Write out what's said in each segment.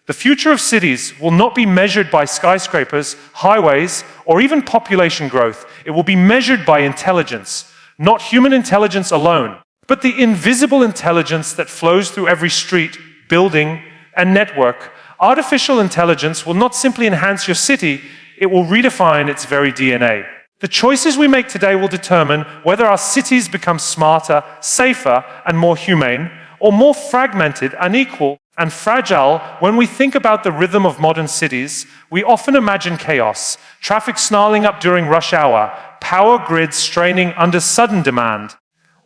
The future of cities will not be measured by skyscrapers, highways, or even population growth. It will be measured by intelligence, not human intelligence alone, but the invisible intelligence that flows through every street, building, and network. Artificial intelligence will not simply enhance your city, it will redefine its very DNA. The choices we make today will determine whether our cities become smarter, safer, and more humane, or more fragmented, unequal, and fragile. When we think about the rhythm of modern cities, we often imagine chaos, traffic snarling up during rush hour, power grids straining under sudden demand,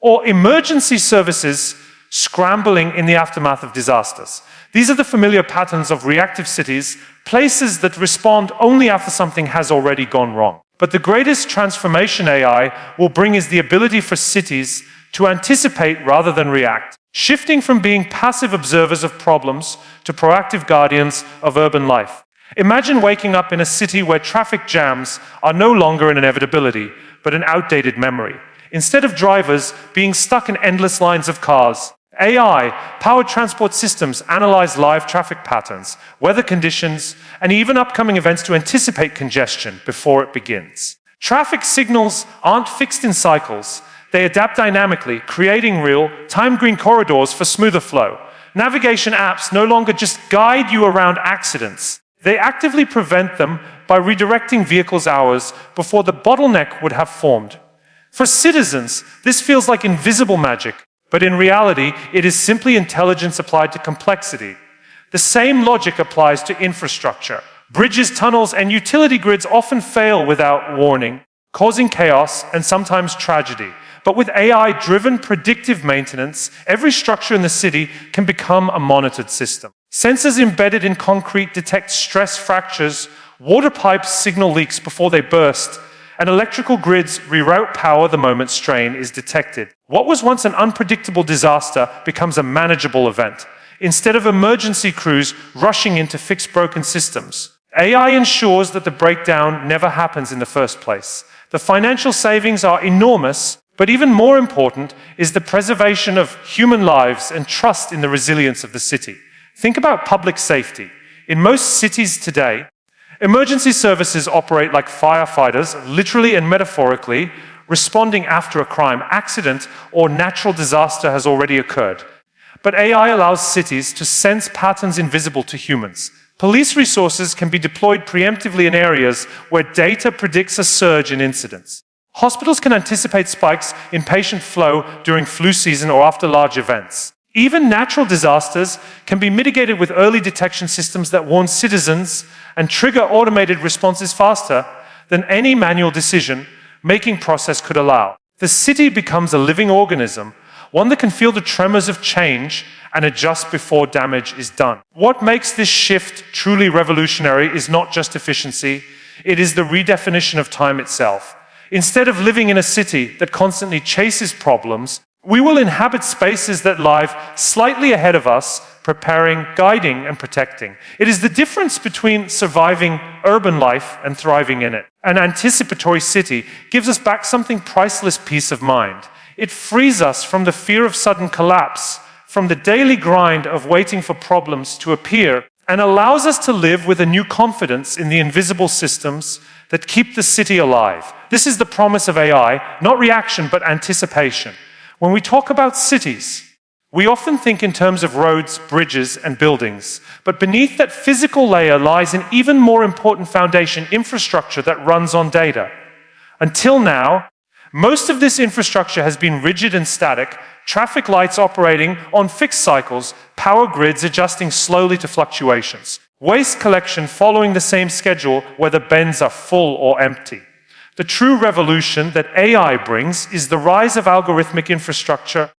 or emergency services scrambling in the aftermath of disasters. These are the familiar patterns of reactive cities, places that respond only after something has already gone wrong. But the greatest transformation AI will bring is the ability for cities to anticipate rather than react, shifting from being passive observers of problems to proactive guardians of urban life. Imagine waking up in a city where traffic jams are no longer an inevitability, but an outdated memory. Instead of drivers being stuck in endless lines of cars, AI-powered transport systems analyze live traffic patterns, weather conditions, and even upcoming events to anticipate congestion before it begins. Traffic signals aren't fixed in cycles. They adapt dynamically, creating real, time-green corridors for smoother flow. Navigation apps no longer just guide you around accidents. They actively prevent them by redirecting vehicles hours before the bottleneck would have formed. For citizens, this feels like invisible magic. But in reality, it is simply intelligence applied to complexity. The same logic applies to infrastructure. Bridges, tunnels, and utility grids often fail without warning, causing chaos and sometimes tragedy. But with AI-driven predictive maintenance, every structure in the city can become a monitored system. Sensors embedded in concrete detect stress fractures, water pipes signal leaks before they burst, and electrical grids reroute power the moment strain is detected. What was once an unpredictable disaster becomes a manageable event. Instead of emergency crews rushing in to fix broken systems, AI ensures that the breakdown never happens in the first place. The financial savings are enormous, but even more important is the preservation of human lives and trust in the resilience of the city. Think about public safety. In most cities today, emergency services operate like firefighters, literally and metaphorically, responding after a crime, accident, or natural disaster has already occurred. But AI allows cities to sense patterns invisible to humans. Police resources can be deployed preemptively in areas where data predicts a surge in incidents. Hospitals can anticipate spikes in patient flow during flu season or after large events. Even natural disasters can be mitigated with early detection systems that warn citizens and trigger automated responses faster than any manual decision-making process could allow. The city becomes a living organism, one that can feel the tremors of change and adjust before damage is done. What makes this shift truly revolutionary is not just efficiency, it is the redefinition of time itself. Instead of living in a city that constantly chases problems, we will inhabit spaces that lie slightly ahead of us, preparing, guiding, and protecting. It is the difference between surviving urban life and thriving in it. An anticipatory city gives us back something priceless: peace of mind. It frees us from the fear of sudden collapse, from the daily grind of waiting for problems to appear, and allows us to live with a new confidence in the invisible systems that keep the city alive. This is the promise of AI, not reaction, but anticipation. When we talk about cities, we often think in terms of roads, bridges, and buildings. But beneath that physical layer lies an even more important foundation: infrastructure that runs on data. Until now, most of this infrastructure has been rigid and static: traffic lights operating on fixed cycles, power grids adjusting slowly to fluctuations, waste collection following the same schedule whether bins are full or empty. The true revolution that AI brings is the rise of algorithmic infrastructure,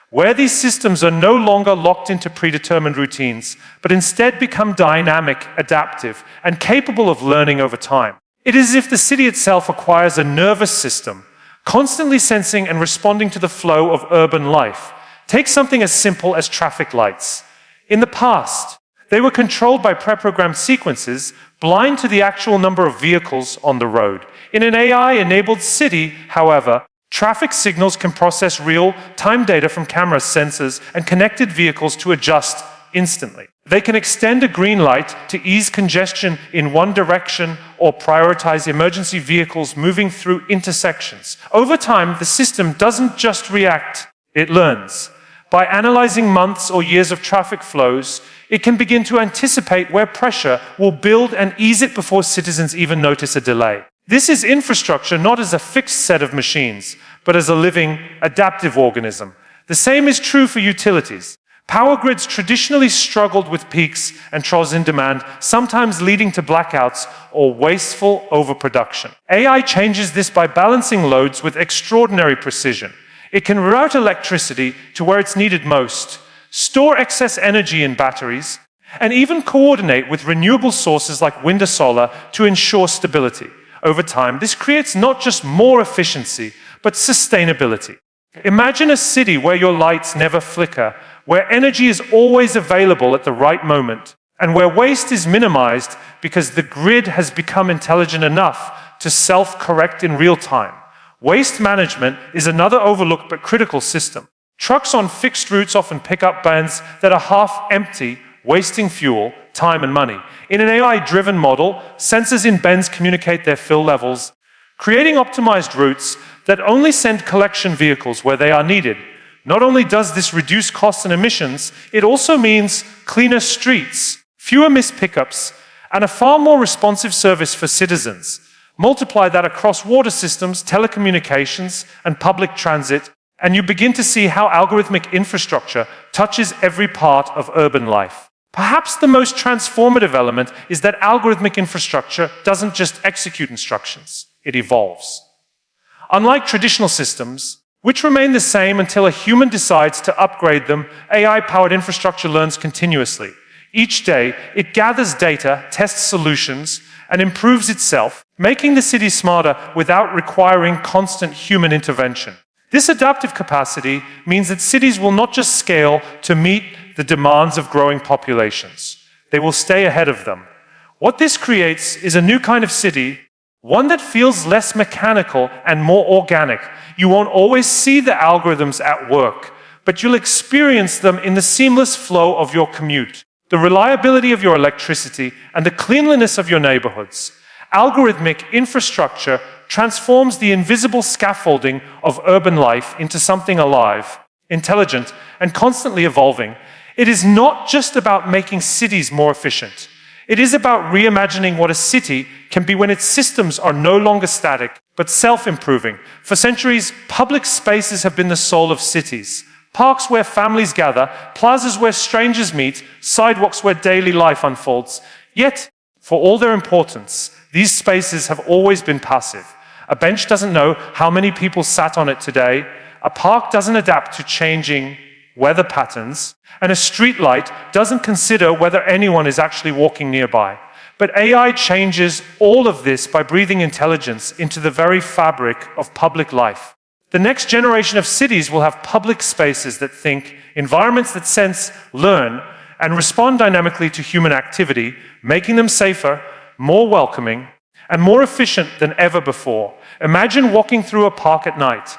where these systems are no longer locked into predetermined routines, but instead become dynamic, adaptive, and capable of learning over time. It is as if the city itself acquires a nervous system, constantly sensing and responding to the flow of urban life. Take something as simple as traffic lights. In the past, they were controlled by pre-programmed sequences, blind to the actual number of vehicles on the road. In an AI-enabled city, however, traffic signals can process real-time data from cameras, sensors, and connected vehicles to adjust instantly. They can extend a green light to ease congestion in one direction or prioritize emergency vehicles moving through intersections. Over time, the system doesn't just react, it learns. By analyzing months or years of traffic flows, it can begin to anticipate where pressure will build and ease it before citizens even notice a delay. This is infrastructure not as a fixed set of machines, but as a living, adaptive organism. The same is true for utilities. Power grids traditionally struggled with peaks and troughs in demand, sometimes leading to blackouts or wasteful overproduction. AI changes this by balancing loads with extraordinary precision. It can route electricity to where it's needed most, store excess energy in batteries, and even coordinate with renewable sources like wind or solar to ensure stability. Over time, this creates not just more efficiency, but sustainability. Imagine a city where your lights never flicker, where energy is always available at the right moment, and where waste is minimized because the grid has become intelligent enough to self-correct in real time. Waste management is another overlooked but critical system. Trucks on fixed routes often pick up bins that are half empty, wasting fuel, time, and money. In an AI-driven model, sensors in bins communicate their fill levels, creating optimized routes that only send collection vehicles where they are needed. Not only does this reduce costs and emissions, it also means cleaner streets, fewer missed pickups, and a far more responsive service for citizens. Multiply that across water systems, telecommunications, and public transit, and you begin to see how algorithmic infrastructure touches every part of urban life. Perhaps the most transformative element is that algorithmic infrastructure doesn't just execute instructions, it evolves. Unlike traditional systems, which remain the same until a human decides to upgrade them, AI-powered infrastructure learns continuously. Each day, it gathers data, tests solutions, and improves itself, making the city smarter without requiring constant human intervention. This adaptive capacity means that cities will not just scale to meet the demands of growing populations. They will stay ahead of them. What this creates is a new kind of city, one that feels less mechanical and more organic. You won't always see the algorithms at work, but you'll experience them in the seamless flow of your commute, the reliability of your electricity, and the cleanliness of your neighborhoods. Algorithmic infrastructure transforms the invisible scaffolding of urban life into something alive, intelligent, and constantly evolving. It is not just about making cities more efficient. It is about reimagining what a city can be when its systems are no longer static, but self-improving. For centuries, public spaces have been the soul of cities. Parks where families gather, plazas where strangers meet, sidewalks where daily life unfolds. Yet, for all their importance, these spaces have always been passive. A bench doesn't know how many people sat on it today. A park doesn't adapt to changing weather patterns. And a street light doesn't consider whether anyone is actually walking nearby. But AI changes all of this by breathing intelligence into the very fabric of public life. The next generation of cities will have public spaces that think, environments that sense, learn, and respond dynamically to human activity, making them safer, more welcoming, and more efficient than ever before. Imagine walking through a park at night.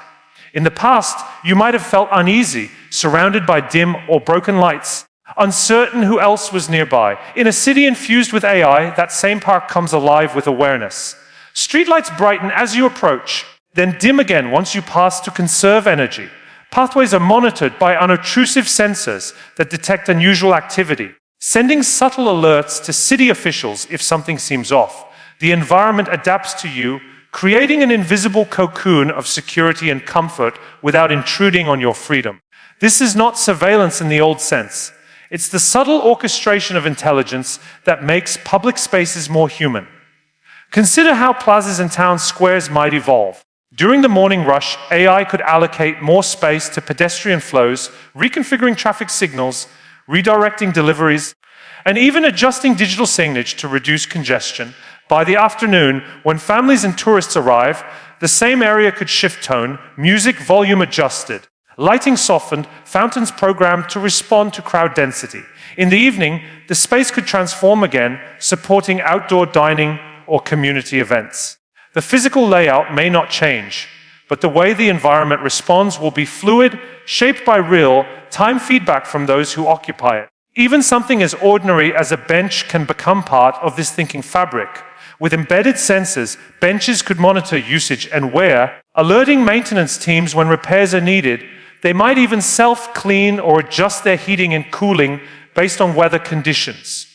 In the past, you might have felt uneasy, surrounded by dim or broken lights, uncertain who else was nearby. In a city infused with AI, that same park comes alive with awareness. Streetlights brighten as you approach, then dim again once you pass to conserve energy. Pathways are monitored by unobtrusive sensors that detect unusual activity, sending subtle alerts to city officials if something seems off. The environment adapts to you, creating an invisible cocoon of security and comfort without intruding on your freedom. This is not surveillance in the old sense. It's the subtle orchestration of intelligence that makes public spaces more human. Consider how plazas and town squares might evolve. During the morning rush, AI could allocate more space to pedestrian flows, reconfiguring traffic signals, redirecting deliveries, and even adjusting digital signage to reduce congestion. By the afternoon, when families and tourists arrive, the same area could shift tone, music volume adjusted, lighting softened, fountains programmed to respond to crowd density. In the evening, the space could transform again, supporting outdoor dining or community events. The physical layout may not change, but the way the environment responds will be fluid, shaped by real-time feedback from those who occupy it. Even something as ordinary as a bench can become part of this thinking fabric. With embedded sensors, benches could monitor usage and wear, alerting maintenance teams when repairs are needed. They might even self-clean or adjust their heating and cooling based on weather conditions.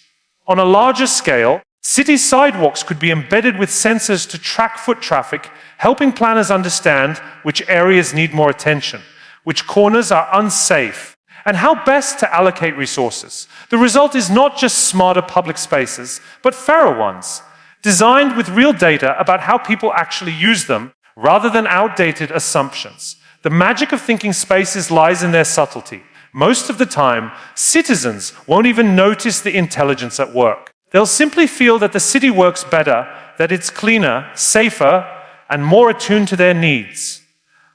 On a larger scale, city sidewalks could be embedded with sensors to track foot traffic, helping planners understand which areas need more attention, which corners are unsafe, and how best to allocate resources. The result is not just smarter public spaces, but fairer ones, designed with real data about how people actually use them, rather than outdated assumptions. The magic of thinking spaces lies in their subtlety. Most of the time, citizens won't even notice the intelligence at work. They'll simply feel that the city works better, that it's cleaner, safer, and more attuned to their needs.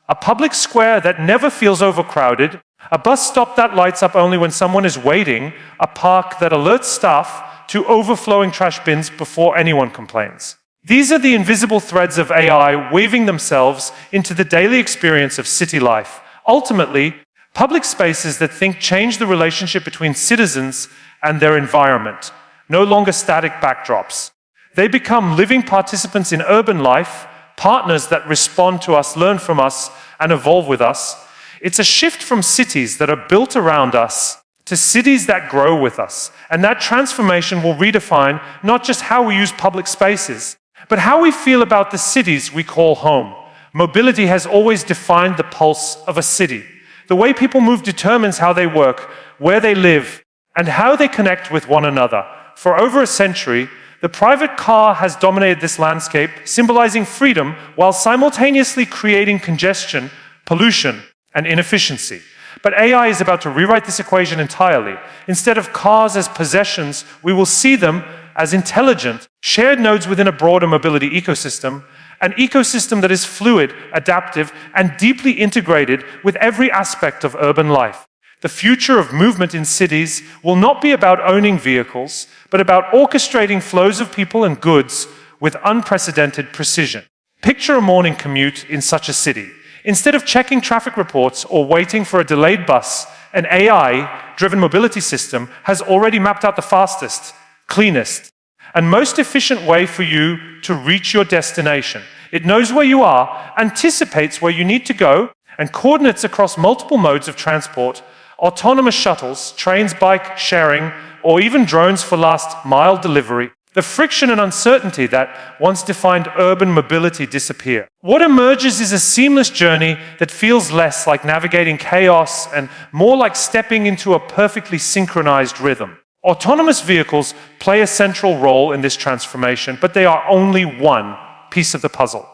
A public square that never feels overcrowded, a bus stop that lights up only when someone is waiting, a park that alerts staff to overflowing trash bins before anyone complains. These are the invisible threads of AI weaving themselves into the daily experience of city life. Ultimately, public spaces that think change the relationship between citizens and their environment, no longer static backdrops. They become living participants in urban life, partners that respond to us, learn from us, and evolve with us. It's a shift from cities that are built around us to cities that grow with us. And that transformation will redefine not just how we use public spaces, but how we feel about the cities we call home. Mobility has always defined the pulse of a city. The way people move determines how they work, where they live, and how they connect with one another. For over a century, the private car has dominated this landscape, symbolizing freedom while simultaneously creating congestion, pollution, and inefficiency. But AI is about to rewrite this equation entirely. Instead of cars as possessions, we will see them as intelligent, shared nodes within a broader mobility ecosystem, an ecosystem that is fluid, adaptive, and deeply integrated with every aspect of urban life. The future of movement in cities will not be about owning vehicles, but about orchestrating flows of people and goods with unprecedented precision. Picture a morning commute in such a city. Instead of checking traffic reports or waiting for a delayed bus, an AI-driven mobility system has already mapped out the fastest, cleanest, and most efficient way for you to reach your destination. It knows where you are, anticipates where you need to go, and coordinates across multiple modes of transport, autonomous shuttles, trains, bike sharing, or even drones for last-mile delivery. The friction and uncertainty that once defined urban mobility disappear. What emerges is a seamless journey that feels less like navigating chaos and more like stepping into a perfectly synchronized rhythm. Autonomous vehicles play a central role in this transformation, but they are only one piece of the puzzle.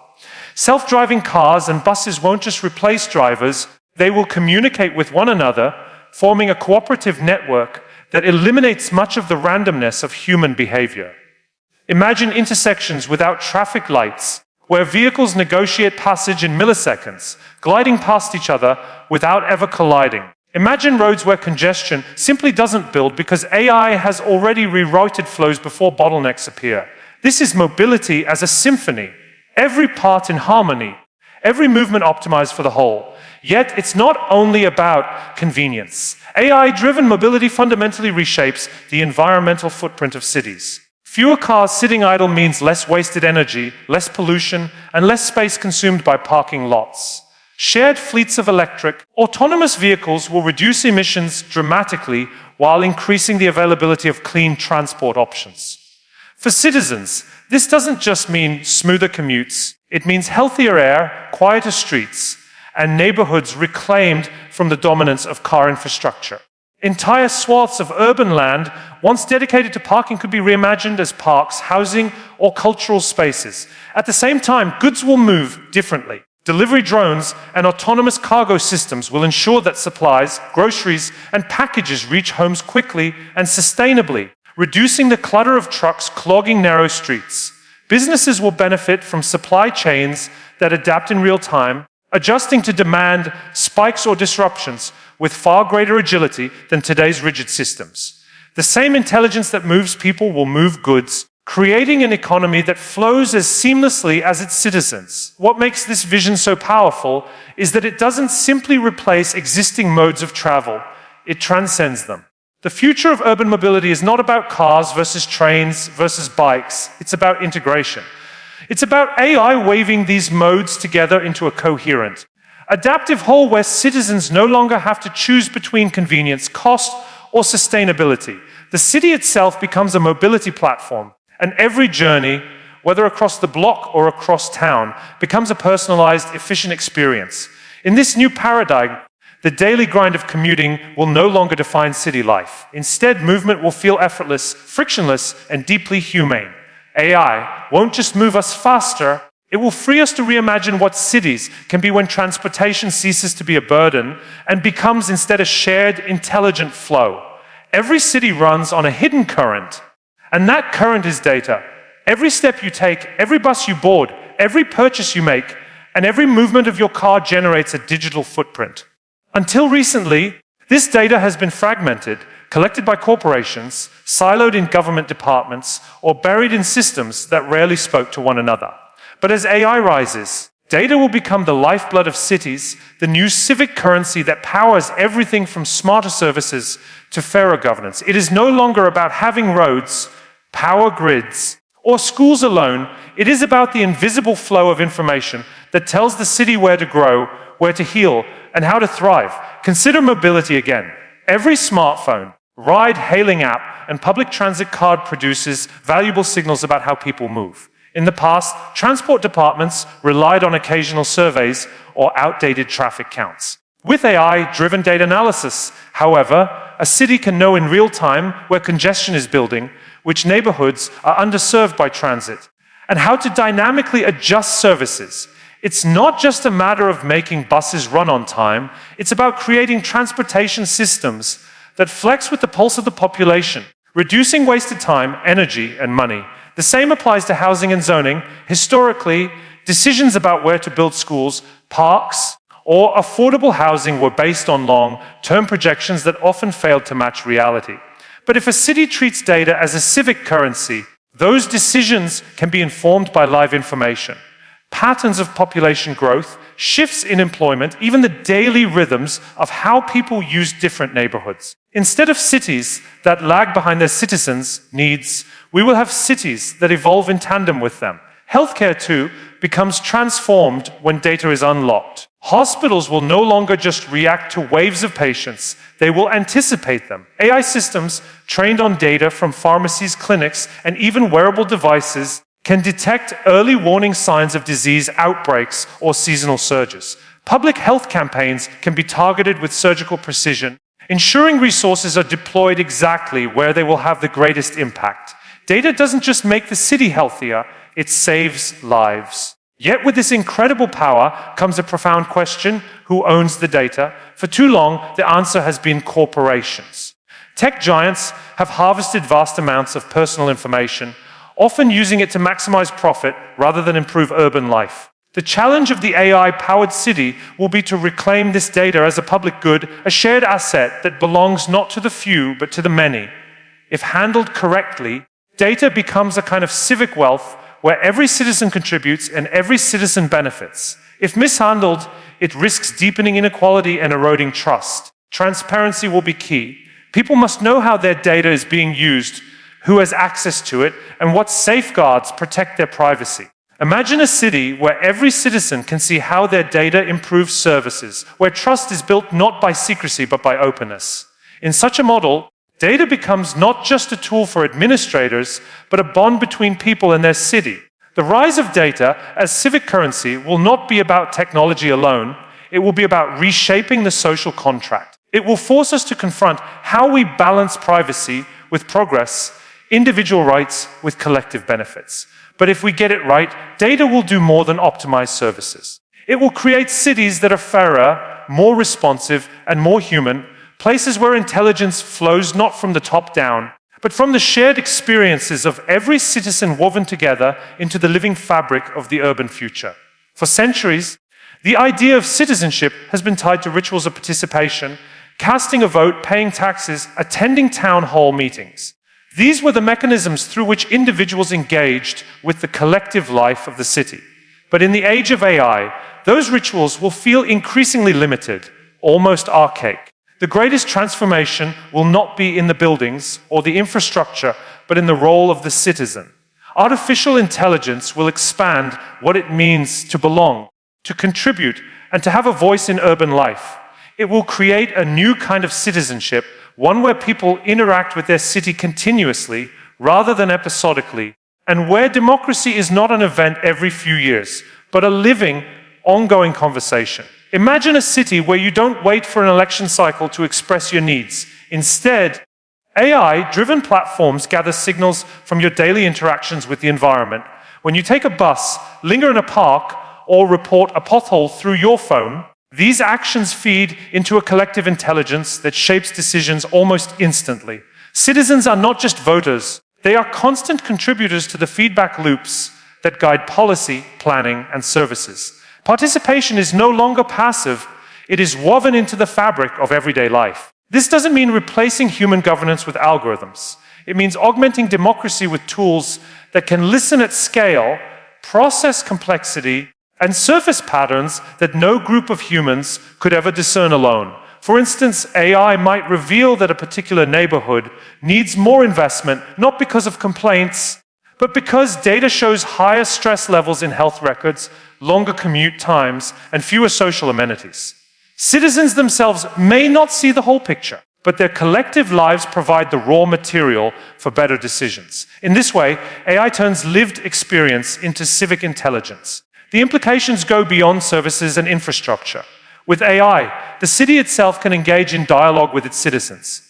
Self-driving cars and buses won't just replace drivers, they will communicate with one another, forming a cooperative network that eliminates much of the randomness of human behavior. Imagine intersections without traffic lights, where vehicles negotiate passage in milliseconds, gliding past each other without ever colliding. Imagine roads where congestion simply doesn't build because AI has already rerouted flows before bottlenecks appear. This is mobility as a symphony, every part in harmony, every movement optimized for the whole. Yet it's not only about convenience. AI-driven mobility fundamentally reshapes the environmental footprint of cities. Fewer cars sitting idle means less wasted energy, less pollution, and less space consumed by parking lots. Shared fleets of electric, autonomous vehicles will reduce emissions dramatically while increasing the availability of clean transport options. For citizens, this doesn't just mean smoother commutes. It means healthier air, quieter streets, and neighborhoods reclaimed from the dominance of car infrastructure. Entire swaths of urban land, once dedicated to parking, could be reimagined as parks, housing, or cultural spaces. At the same time, goods will move differently. Delivery drones and autonomous cargo systems will ensure that supplies, groceries, and packages reach homes quickly and sustainably, reducing the clutter of trucks clogging narrow streets. Businesses will benefit from supply chains that adapt in real time, adjusting to demand spikes or disruptions with far greater agility than today's rigid systems. The same intelligence that moves people will move goods, creating an economy that flows as seamlessly as its citizens. What makes this vision so powerful is that it doesn't simply replace existing modes of travel, it transcends them. The future of urban mobility is not about cars versus trains versus bikes. It's about integration. It's about AI weaving these modes together into a coherent, adaptive whole where citizens no longer have to choose between convenience, cost, or sustainability. The city itself becomes a mobility platform, and every journey, whether across the block or across town, becomes a personalized, efficient experience. In this new paradigm, the daily grind of commuting will no longer define city life. Instead, movement will feel effortless, frictionless, and deeply humane. AI won't just move us faster, it will free us to reimagine what cities can be when transportation ceases to be a burden and becomes instead a shared, intelligent flow. Every city runs on a hidden current, and that current is data. Every step you take, every bus you board, every purchase you make, and every movement of your car generates a digital footprint. Until recently, this data has been fragmented, collected by corporations, siloed in government departments, or buried in systems that rarely spoke to one another. But as AI rises, data will become the lifeblood of cities, the new civic currency that powers everything from smarter services to fairer governance. It is no longer about having roads, power grids, or schools alone. It is about the invisible flow of information that tells the city where to grow, where to heal, and how to thrive. Consider mobility again. Every smartphone, ride-hailing app, and public transit card produces valuable signals about how people move. In the past, transport departments relied on occasional surveys or outdated traffic counts. With AI-driven data analysis, however, a city can know in real time where congestion is building, which neighborhoods are underserved by transit, and how to dynamically adjust services. It's not just a matter of making buses run on time, it's about creating transportation systems that flex with the pulse of the population, reducing wasted time, energy, and money. The same applies to housing and zoning. Historically, decisions about where to build schools, parks, or affordable housing were based on long-term projections that often failed to match reality. But if a city treats data as a civic currency, those decisions can be informed by live information. Patterns of population growth, shifts in employment, even the daily rhythms of how people use different neighborhoods. Instead of cities that lag behind their citizens' needs, we will have cities that evolve in tandem with them. Healthcare, too, becomes transformed when data is unlocked. Hospitals will no longer just react to waves of patients, they will anticipate them. AI systems trained on data from pharmacies, clinics, and even wearable devices can detect early warning signs of disease outbreaks or seasonal surges. Public health campaigns can be targeted with surgical precision, ensuring resources are deployed exactly where they will have the greatest impact. Data doesn't just make the city healthier, it saves lives. Yet with this incredible power comes a profound question: who owns the data? For too long, the answer has been corporations. Tech giants have harvested vast amounts of personal information, often using it to maximize profit rather than improve urban life. The challenge of the AI-powered city will be to reclaim this data as a public good, a shared asset that belongs not to the few, but to the many. If handled correctly, data becomes a kind of civic wealth where every citizen contributes and every citizen benefits. If mishandled, it risks deepening inequality and eroding trust. Transparency will be key. People must know how their data is being used, who has access to it, and what safeguards protect their privacy. Imagine a city where every citizen can see how their data improves services, where trust is built not by secrecy but by openness. In such a model, data becomes not just a tool for administrators, but a bond between people and their city. The rise of data as civic currency will not be about technology alone, it will be about reshaping the social contract. It will force us to confront how we balance privacy with progress, individual rights with collective benefits. But if we get it right, data will do more than optimize services. It will create cities that are fairer, more responsive, and more human, places where intelligence flows not from the top down, but from the shared experiences of every citizen woven together into the living fabric of the urban future. For centuries, the idea of citizenship has been tied to rituals of participation, casting a vote, paying taxes, attending town hall meetings. These were the mechanisms through which individuals engaged with the collective life of the city. But in the age of AI, those rituals will feel increasingly limited, almost archaic. The greatest transformation will not be in the buildings or the infrastructure, but in the role of the citizen. Artificial intelligence will expand what it means to belong, to contribute, and to have a voice in urban life. It will create a new kind of citizenship, one where people interact with their city continuously rather than episodically, and where democracy is not an event every few years, but a living, ongoing conversation. Imagine a city where you don't wait for an election cycle to express your needs. Instead, AI-driven platforms gather signals from your daily interactions with the environment. When you take a bus, linger in a park, or report a pothole through your phone, these actions feed into a collective intelligence that shapes decisions almost instantly. Citizens are not just voters, they are constant contributors to the feedback loops that guide policy, planning, and services. Participation is no longer passive, it is woven into the fabric of everyday life. This doesn't mean replacing human governance with algorithms. It means augmenting democracy with tools that can listen at scale, process complexity, and surface patterns that no group of humans could ever discern alone. For instance, AI might reveal that a particular neighborhood needs more investment, not because of complaints, but because data shows higher stress levels in health records, longer commute times, and fewer social amenities. Citizens themselves may not see the whole picture, but their collective lives provide the raw material for better decisions. In this way, AI turns lived experience into civic intelligence. The implications go beyond services and infrastructure. With AI, the city itself can engage in dialogue with its citizens.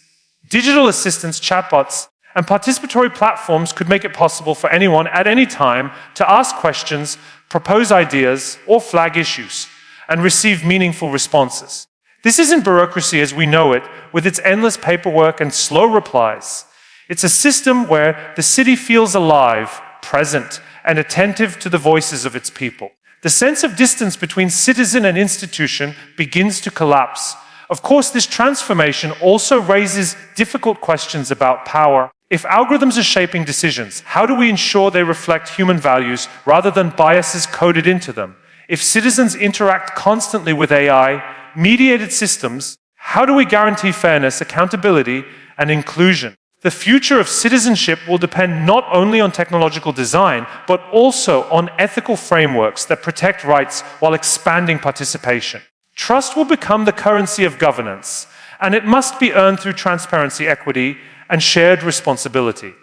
Digital assistants, chatbots, and participatory platforms could make it possible for anyone at any time to ask questions, propose ideas, or flag issues, and receive meaningful responses. This isn't bureaucracy as we know it, with its endless paperwork and slow replies. It's a system where the city feels alive, present, and attentive to the voices of its people. The sense of distance between citizen and institution begins to collapse. Of course, this transformation also raises difficult questions about power. If algorithms are shaping decisions, how do we ensure they reflect human values rather than biases coded into them? If citizens interact constantly with AI-mediated systems, how do we guarantee fairness, accountability, and inclusion? The future of citizenship will depend not only on technological design, but also on ethical frameworks that protect rights while expanding participation. Trust will become the currency of governance, and it must be earned through transparency, equity, and shared responsibility.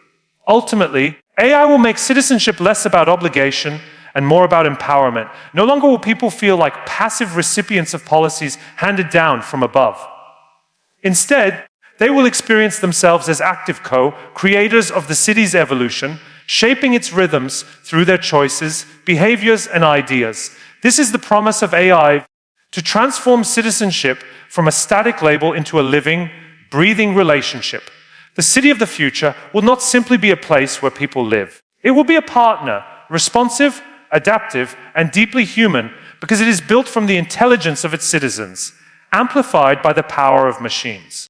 Ultimately, AI will make citizenship less about obligation and more about empowerment. No longer will people feel like passive recipients of policies handed down from above. Instead, they will experience themselves as active co-creators of the city's evolution, shaping its rhythms through their choices, behaviors, and ideas. This is the promise of AI to transform citizenship from a static label into a living, breathing relationship. The city of the future will not simply be a place where people live. It will be a partner, responsive, adaptive, and deeply human, because it is built from the intelligence of its citizens, amplified by the power of machines.